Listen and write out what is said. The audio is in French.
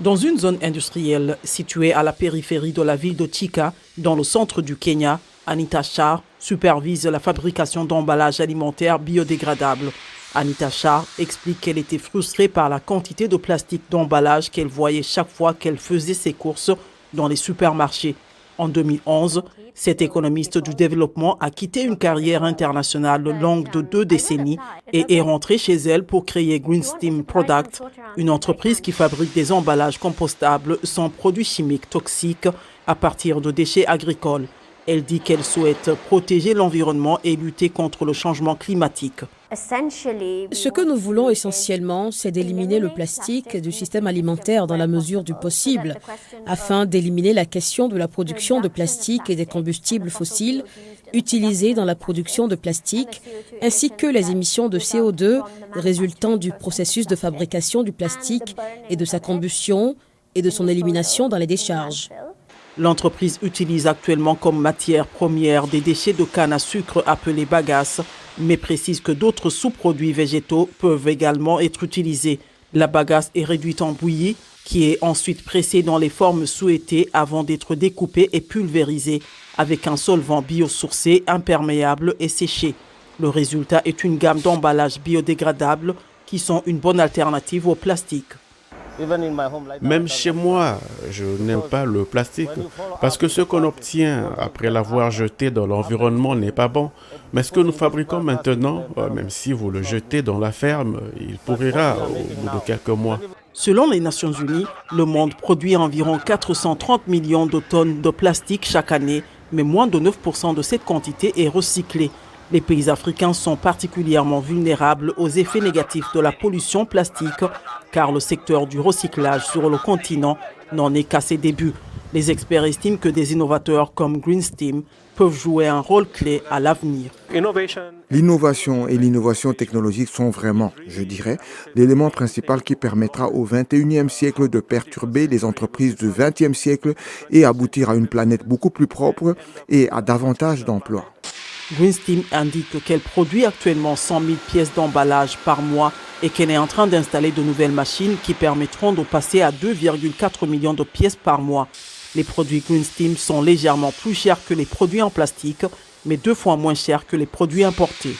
Dans une zone industrielle située à la périphérie de la ville de Thika, dans le centre du Kenya, Anita Shah supervise la fabrication d'emballages alimentaires biodégradables. Anita Shah explique qu'elle était frustrée par la quantité de plastique d'emballage qu'elle voyait chaque fois qu'elle faisait ses courses dans les supermarchés. En 2011, cette économiste du développement a quitté une carrière internationale longue de 2 décennies et est rentrée chez elle pour créer Green Steam Product, une entreprise qui fabrique des emballages compostables sans produits chimiques toxiques à partir de déchets agricoles. Elle dit qu'elle souhaite protéger l'environnement et lutter contre le changement climatique. Ce que nous voulons essentiellement, c'est d'éliminer le plastique du système alimentaire dans la mesure du possible, afin d'éliminer la question de la production de plastique et des combustibles fossiles utilisés dans la production de plastique, ainsi que les émissions de CO2 résultant du processus de fabrication du plastique et de sa combustion et de son élimination dans les décharges. L'entreprise utilise actuellement comme matière première des déchets de canne à sucre appelés bagasse, mais précise que d'autres sous-produits végétaux peuvent également être utilisés. La bagasse est réduite en bouillie, qui est ensuite pressée dans les formes souhaitées avant d'être découpée et pulvérisée, avec un solvant biosourcé, imperméable et séché. Le résultat est une gamme d'emballages biodégradables qui sont une bonne alternative au plastique. Même chez moi, je n'aime pas le plastique parce que ce qu'on obtient après l'avoir jeté dans l'environnement n'est pas bon. Mais ce que nous fabriquons maintenant, même si vous le jetez dans la ferme, il pourrira au bout de quelques mois. Selon les Nations Unies, le monde produit environ 430 millions de tonnes de plastique chaque année, mais moins de 9% de cette quantité est recyclée. Les pays africains sont particulièrement vulnérables aux effets négatifs de la pollution plastique, car le secteur du recyclage sur le continent n'en est qu'à ses débuts. Les experts estiment que des innovateurs comme Green Steam peuvent jouer un rôle clé à l'avenir. L'innovation et l'innovation technologique sont vraiment, je dirais, l'élément principal qui permettra au XXIe siècle de perturber les entreprises du XXe siècle et aboutir à une planète beaucoup plus propre et à davantage d'emplois. Green Steam indique qu'elle produit actuellement 100 000 pièces d'emballage par mois et qu'elle est en train d'installer de nouvelles machines qui permettront de passer à 2,4 millions de pièces par mois. Les produits Green Steam sont légèrement plus chers que les produits en plastique, mais 2 fois moins chers que les produits importés.